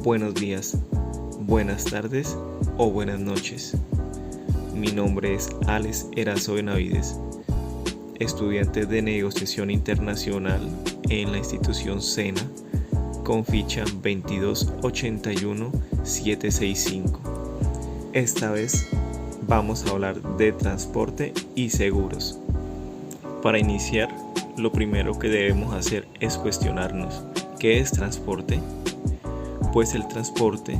Buenos días, buenas tardes o buenas noches. Mi nombre es Alex Erazo Benavides, estudiante de Negociación Internacional en la institución SENA con ficha 2281765. Esta vez vamos a hablar de transporte y seguros. Para iniciar, lo primero que debemos hacer es cuestionarnos, ¿qué es transporte? Pues el transporte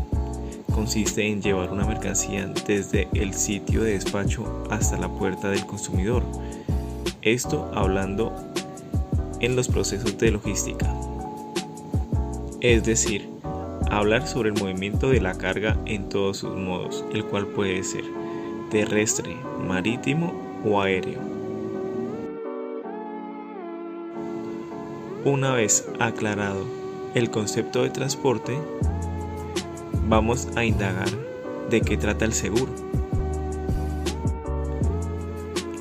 consiste en llevar una mercancía desde el sitio de despacho hasta la puerta del consumidor. Esto hablando en los procesos de logística. Es decir, hablar sobre el movimiento de la carga en todos sus modos, el cual puede ser terrestre, marítimo o aéreo. Una vez aclarado el concepto de transporte, vamos a indagar de qué trata el seguro.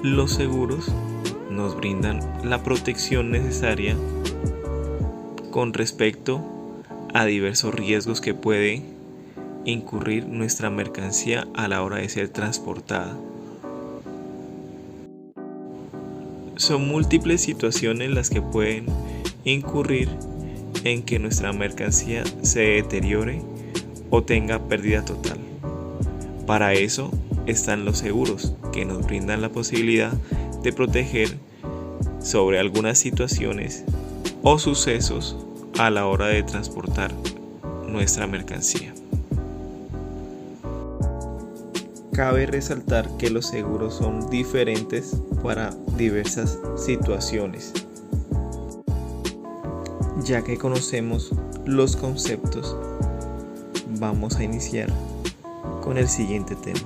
Los seguros nos brindan la protección necesaria con respecto a diversos riesgos que puede incurrir nuestra mercancía a la hora de ser transportada. Son múltiples situaciones las que pueden incurrir en que nuestra mercancía se deteriore o tenga pérdida total. Para eso están los seguros, que nos brindan la posibilidad de proteger sobre algunas situaciones o sucesos a la hora de transportar nuestra mercancía. Cabe resaltar que los seguros son diferentes para diversas situaciones, ya que conocemos los conceptos. Vamos a iniciar con el siguiente tema.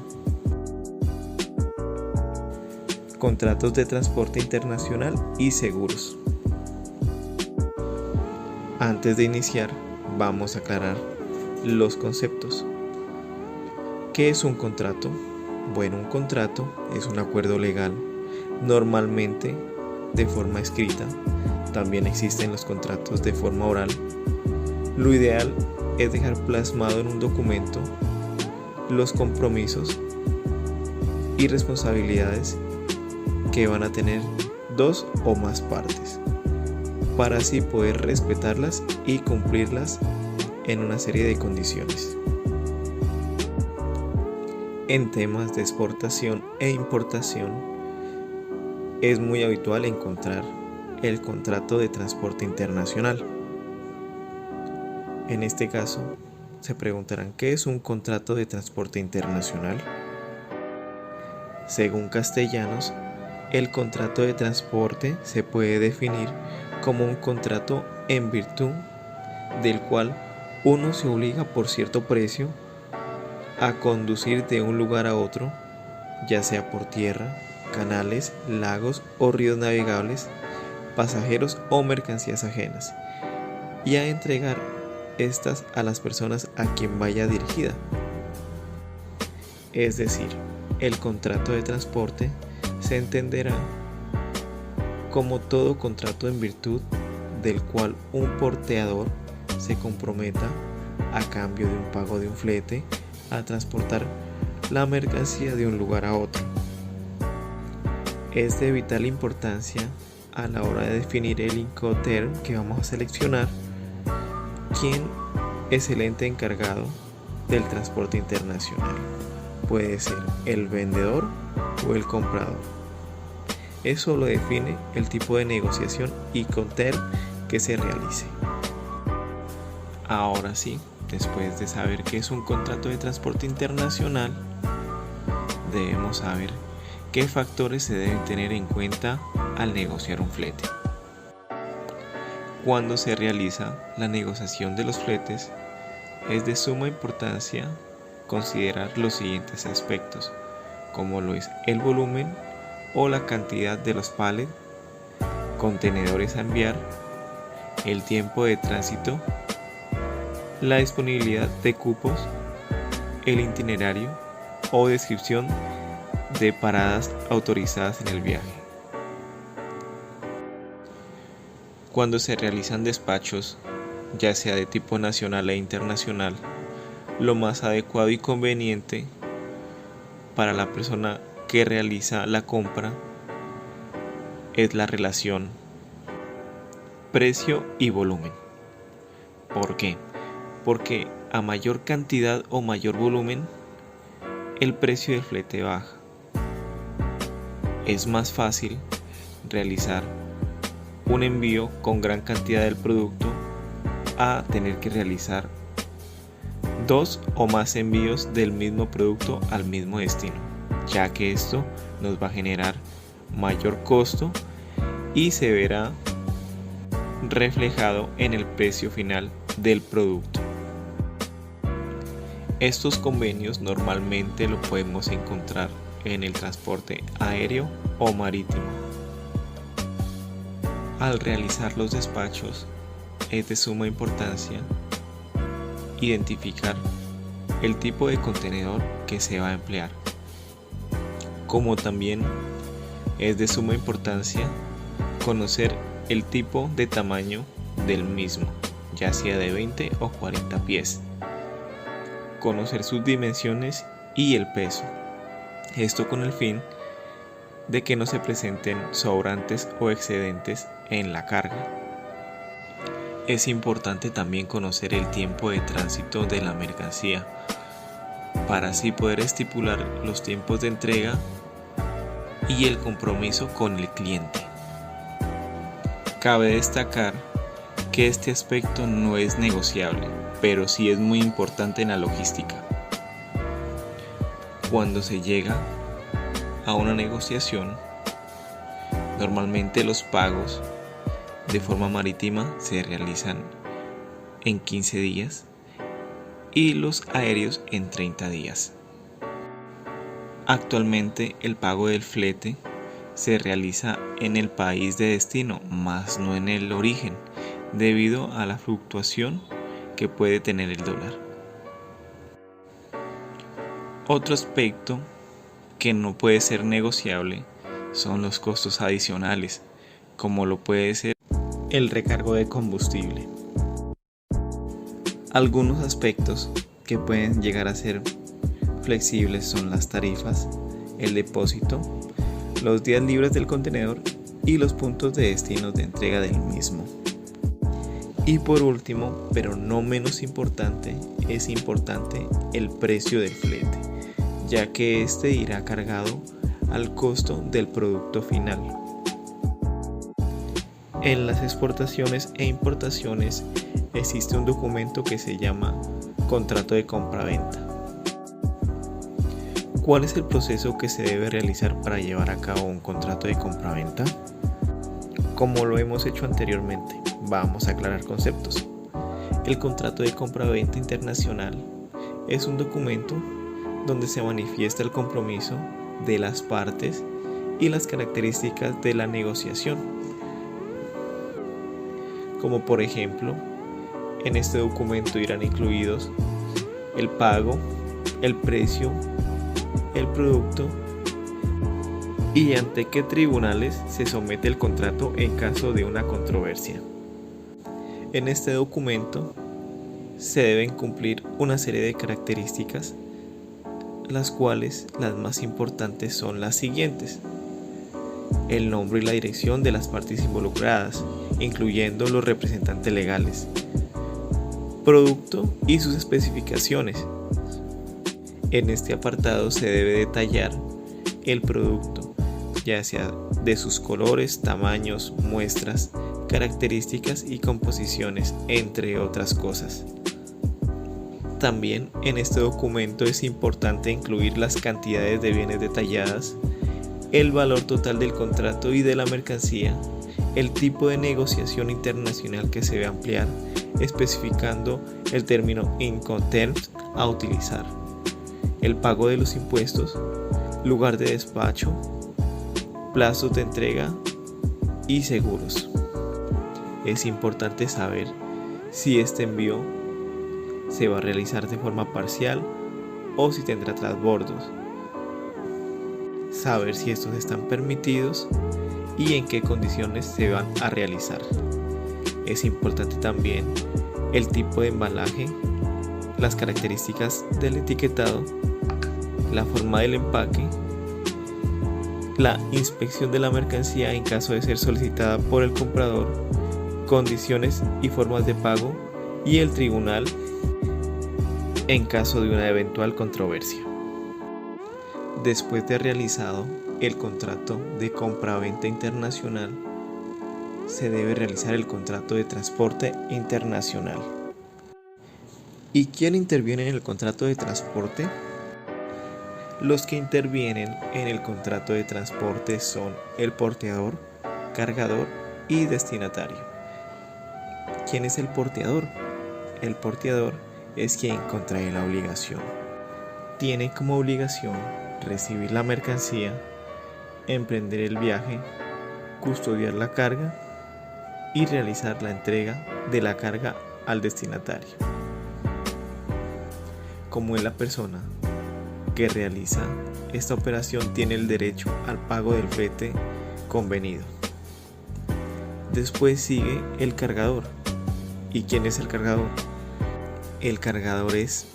Contratos de transporte internacional y seguros. Antes de iniciar, vamos a aclarar los conceptos. ¿Qué es un contrato? Bueno, un contrato es un acuerdo legal, normalmente de forma escrita. También existen los contratos de forma oral. Lo ideal es dejar plasmado en un documento los compromisos y responsabilidades que van a tener dos o más partes, para así poder respetarlas y cumplirlas en una serie de condiciones. En temas de exportación e importación, es muy habitual encontrar el contrato de transporte internacional. En este caso, se preguntarán, ¿qué es un contrato de transporte internacional? Según Castellanos, el contrato de transporte se puede definir como un contrato en virtud del cual uno se obliga por cierto precio a conducir de un lugar a otro, ya sea por tierra, canales, lagos o ríos navegables, pasajeros o mercancías ajenas, y a entregar estas a las personas a quien vaya dirigida. Es decir, el contrato de transporte se entenderá como todo contrato en virtud del cual un porteador se comprometa a cambio de un pago de un flete a transportar la mercancía de un lugar a otro. Es de vital importancia a la hora de definir el Incoterm que vamos a seleccionar quién es el ente encargado del transporte internacional. Puede ser el vendedor o el comprador. Eso lo define el tipo de negociación Incoterm que se realice. Ahora sí, después de saber qué es un contrato de transporte internacional, debemos saber qué factores se deben tener en cuenta al negociar un flete. Cuando se realiza la negociación de los fletes, es de suma importancia considerar los siguientes aspectos, como lo es el volumen o la cantidad de los pallets, contenedores a enviar, el tiempo de tránsito, la disponibilidad de cupos, el itinerario o descripción de paradas autorizadas en el viaje. Cuando se realizan despachos ya sea de tipo nacional e internacional, lo más adecuado y conveniente para la persona que realiza la compra es la relación precio y volumen. ¿Por qué? Porque a mayor cantidad o mayor volumen, el precio del flete baja. Es más fácil realizar un envío con gran cantidad del producto a tener que realizar 2 o más envíos del mismo producto al mismo destino, ya que esto nos va a generar mayor costo y se verá reflejado en el precio final del producto. Estos convenios normalmente lo podemos encontrar en el transporte aéreo o marítimo. Al realizar los despachos es de suma importancia identificar el tipo de contenedor que se va a emplear, como también es de suma importancia conocer el tipo de tamaño del mismo, ya sea de 20 o 40 pies, conocer sus dimensiones y el peso, esto con el fin de que no se presenten sobrantes o excedentes en la carga. Es importante también conocer el tiempo de tránsito de la mercancía, para así poder estipular los tiempos de entrega y el compromiso con el cliente. Cabe destacar que este aspecto no es negociable, pero sí es muy importante en la logística. Cuando se llega a una negociación, normalmente los pagos de forma marítima se realizan en 15 días y los aéreos en 30 días. Actualmente el pago del flete se realiza en el país de destino, más no en el origen, debido a la fluctuación que puede tener el dólar. Otro aspecto que no puede ser negociable son los costos adicionales, como lo puede ser el recargo de combustible. Algunos aspectos que pueden llegar a ser flexibles son las tarifas, el depósito, los días libres del contenedor y los puntos de destino de entrega del mismo. Y por último, pero no menos importante, es importante el precio del flete, ya que este irá cargado al costo del producto final. En las exportaciones e importaciones existe un documento que se llama contrato de compra-venta. ¿Cuál es el proceso que se debe realizar para llevar a cabo un contrato de compra-venta? Como lo hemos hecho anteriormente, vamos a aclarar conceptos. El contrato de compra-venta internacional es un documento donde se manifiesta el compromiso de las partes y las características de la negociación. Como por ejemplo, en este documento irán incluidos el pago, el precio, el producto y ante qué tribunales se somete el contrato en caso de una controversia. En este documento se deben cumplir una serie de características, las cuales las más importantes son las siguientes: el nombre y la dirección de las partes involucradas, incluyendo los representantes legales, producto y sus especificaciones. En este apartado se debe detallar el producto, ya sea de sus colores, tamaños, muestras, características y composiciones, entre otras cosas. También en este documento es importante incluir las cantidades de bienes detalladas, el valor total del contrato y de la mercancía, el tipo de negociación internacional que se va a emplear, especificando el término Incoterms a utilizar, el pago de los impuestos, lugar de despacho, plazos de entrega y seguros. Es importante saber si este envío se va a realizar de forma parcial o si tendrá transbordos, saber si estos están permitidos y en qué condiciones se van a realizar. Es importante también el tipo de embalaje, las características del etiquetado, la forma del empaque, la inspección de la mercancía en caso de ser solicitada por el comprador, condiciones y formas de pago y el tribunal en caso de una eventual controversia. Después de realizado el contrato de compra-venta internacional, se debe realizar el contrato de transporte internacional. ¿Y quién interviene en el contrato de transporte? Los que intervienen en el contrato de transporte son el porteador, cargador y destinatario. ¿Quién es el porteador? El porteador es quien contrae la obligación. Tiene como obligación recibir la mercancía, emprender el viaje, custodiar la carga y realizar la entrega de la carga al destinatario. Como es la persona que realiza esta operación, tiene el derecho al pago del flete convenido. Después sigue el cargador. ¿Y quién es el cargador? El cargador es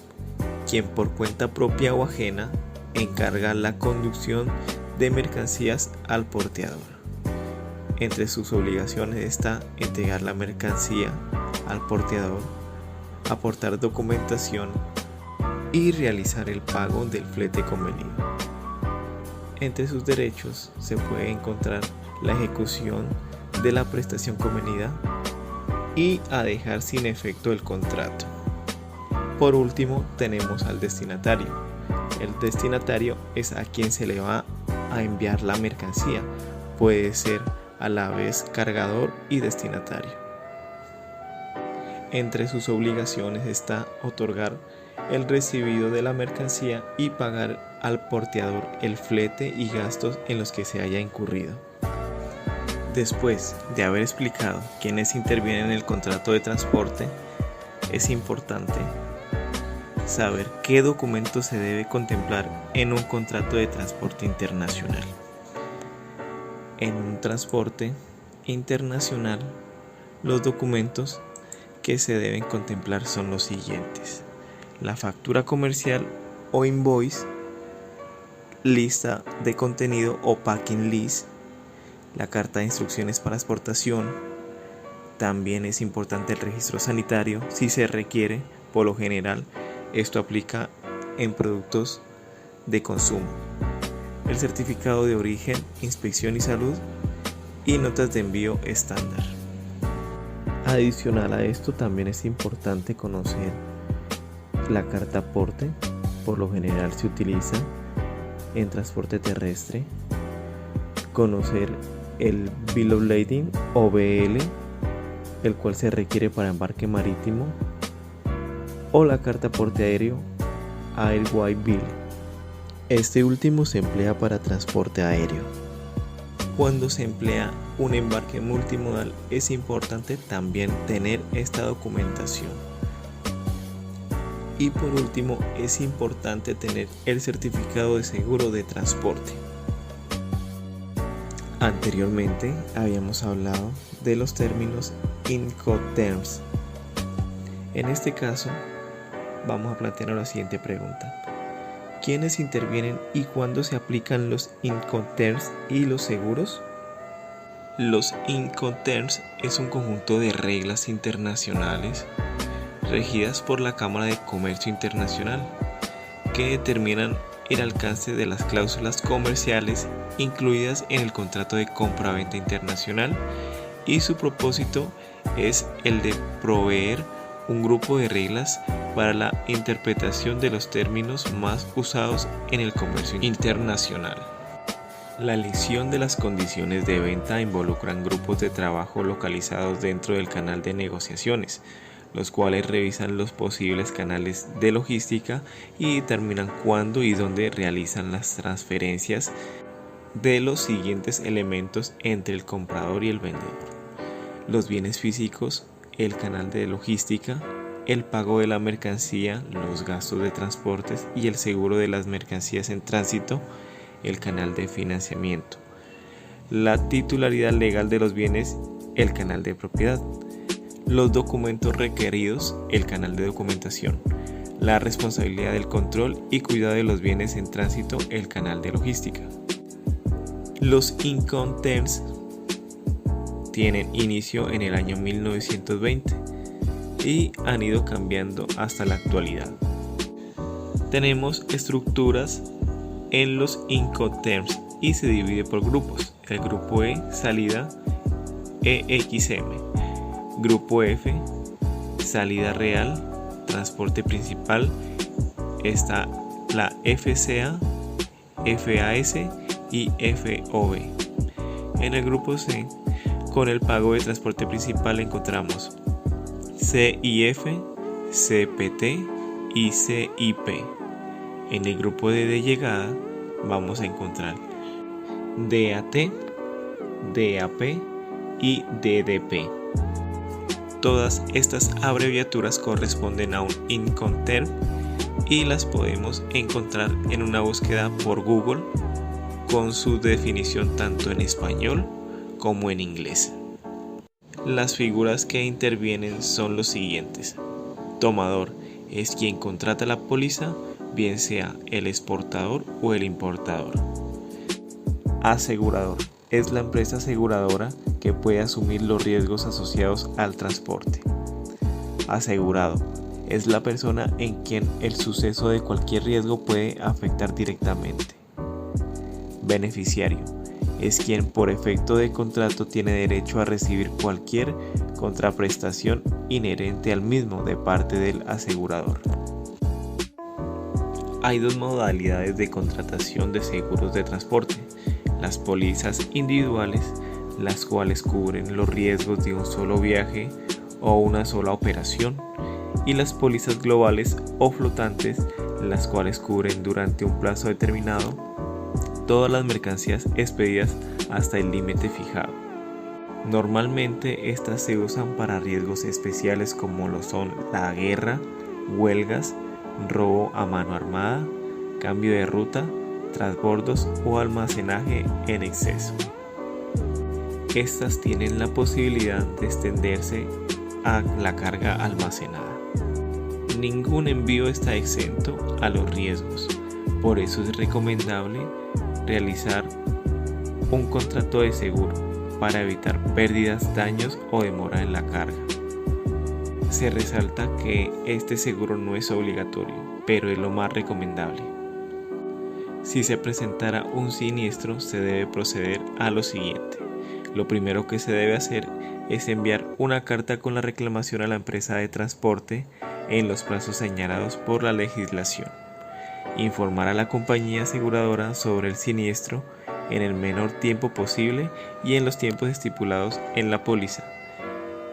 quien por cuenta propia o ajena encarga la conducción de mercancías al porteador. Entre sus obligaciones está entregar la mercancía al porteador, aportar documentación y realizar el pago del flete convenido. Entre sus derechos se puede encontrar la ejecución de la prestación convenida y a dejar sin efecto el contrato. Por último, tenemos al destinatario. El destinatario es a quien se le va a enviar la mercancía. Puede ser a la vez cargador y destinatario. Entre sus obligaciones está otorgar el recibido de la mercancía y pagar al porteador el flete y gastos en los que se haya incurrido. Después de haber explicado quiénes intervienen en el contrato de transporte, es importante saber qué documentos se debe contemplar en un contrato de transporte internacional. En un transporte internacional, los documentos que se deben contemplar son los siguientes: la factura comercial o invoice, lista de contenido o packing list, la carta de instrucciones para exportación. También es importante el registro sanitario si se requiere. Por lo general, esto aplica en productos de consumo. El certificado de origen, inspección y salud y notas de envío estándar. Adicional a esto, también es importante conocer la carta aporte. Por lo general se utiliza en transporte terrestre. Conocer el Bill of Lading o BL, el cual se requiere para embarque marítimo, o la carta aporte aéreo Airway Bill. Este último se emplea para transporte aéreo. Cuando se emplea un embarque multimodal, es importante también tener esta documentación. Y por último, es importante tener el certificado de seguro de transporte. Anteriormente habíamos hablado de los términos Incoterms. En este caso, vamos a plantear la siguiente pregunta: ¿quiénes intervienen y cuándo se aplican los Incoterms y los seguros? Los Incoterms es un conjunto de reglas internacionales regidas por la Cámara de Comercio Internacional que determinan el alcance de las cláusulas comerciales incluidas en el contrato de compra-venta internacional, y su propósito es el de proveer un grupo de reglas para la interpretación de los términos más usados en el comercio internacional. La elección de las condiciones de venta involucran grupos de trabajo localizados dentro del canal de negociaciones, los cuales revisan los posibles canales de logística y determinan cuándo y dónde realizan las transferencias de los siguientes elementos entre el comprador y el vendedor: los bienes físicos, el canal de logística, el pago de la mercancía, los gastos de transportes y el seguro de las mercancías en tránsito, el canal de financiamiento, la titularidad legal de los bienes, el canal de propiedad, los documentos requeridos, el canal de documentación, la responsabilidad del control y cuidado de los bienes en tránsito, el canal de logística. Los Incoterms tienen inicio en el año 1920 y han ido cambiando hasta la actualidad. Tenemos estructuras en los Incoterms y se divide por grupos. El grupo E, salida EXM. Grupo F, salida real, transporte principal. Está la FCA, FAS y FOB. En el grupo C, con el pago de transporte principal encontramos CIF, CPT y CIP. En el grupo D de llegada vamos a encontrar DAT, DAP y DDP. Todas estas abreviaturas corresponden a un Incoterm y las podemos encontrar en una búsqueda por Google con su definición tanto en español como en inglés. Las figuras que intervienen son los siguientes. Tomador es quien contrata la póliza, bien sea el exportador o el importador. Asegurador es la empresa aseguradora que puede asumir los riesgos asociados al transporte. Asegurado es la persona en quien el suceso de cualquier riesgo puede afectar directamente. Beneficiario es quien por efecto de contrato tiene derecho a recibir cualquier contraprestación inherente al mismo de parte del asegurador. Hay dos modalidades de contratación de seguros de transporte: las pólizas individuales, las cuales cubren los riesgos de un solo viaje o una sola operación, y las pólizas globales o flotantes, las cuales cubren durante un plazo determinado todas las mercancías expedidas hasta el límite fijado. Normalmente estas se usan para riesgos especiales como lo son la guerra, huelgas, robo a mano armada, cambio de ruta, transbordos o almacenaje en exceso. Estas tienen la posibilidad de extenderse a la carga almacenada. Ningún envío está exento a los riesgos, por eso es recomendable realizar un contrato de seguro para evitar pérdidas, daños o demora en la carga. Se resalta que este seguro no es obligatorio, pero es lo más recomendable. Si se presentara un siniestro, se debe proceder a lo siguiente. Lo primero que se debe hacer es enviar una carta con la reclamación a la empresa de transporte en los plazos señalados por la legislación. Informar a la compañía aseguradora sobre el siniestro en el menor tiempo posible y en los tiempos estipulados en la póliza.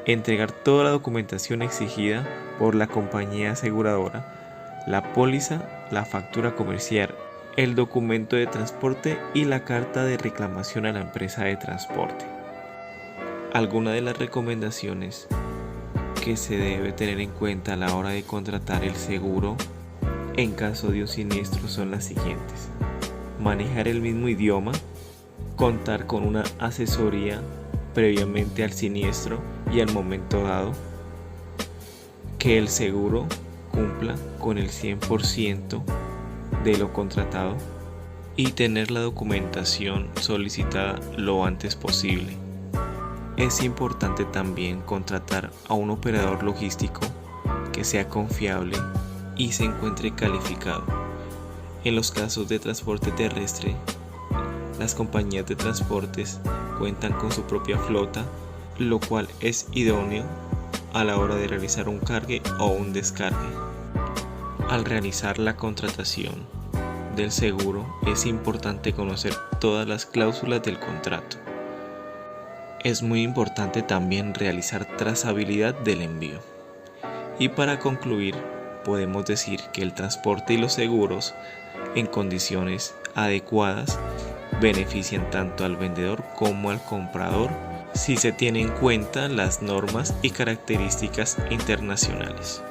Entregar toda la documentación exigida por la compañía aseguradora, la póliza, la factura comercial, el documento de transporte y la carta de reclamación a la empresa de transporte. Algunas de las recomendaciones que se debe tener en cuenta a la hora de contratar el seguro en caso de un siniestro son las siguientes: manejar el mismo idioma, contar con una asesoría previamente al siniestro y al momento dado, que el seguro cumpla con el 100% de lo contratado y tener la documentación solicitada lo antes posible. Es importante también contratar a un operador logístico que sea confiable y se encuentre calificado. En los casos de transporte terrestre, las compañías de transportes cuentan con su propia flota, lo cual es idóneo a la hora de realizar un cargue o un descargue. Al realizar la contratación del seguro, es importante conocer todas las cláusulas del contrato. Es muy importante también realizar trazabilidad del envío. Y para concluir, podemos decir que el transporte y los seguros en condiciones adecuadas benefician tanto al vendedor como al comprador si se tienen en cuenta las normas y características internacionales.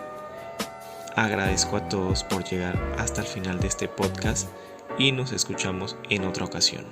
Agradezco a todos por llegar hasta el final de este podcast y nos escuchamos en otra ocasión.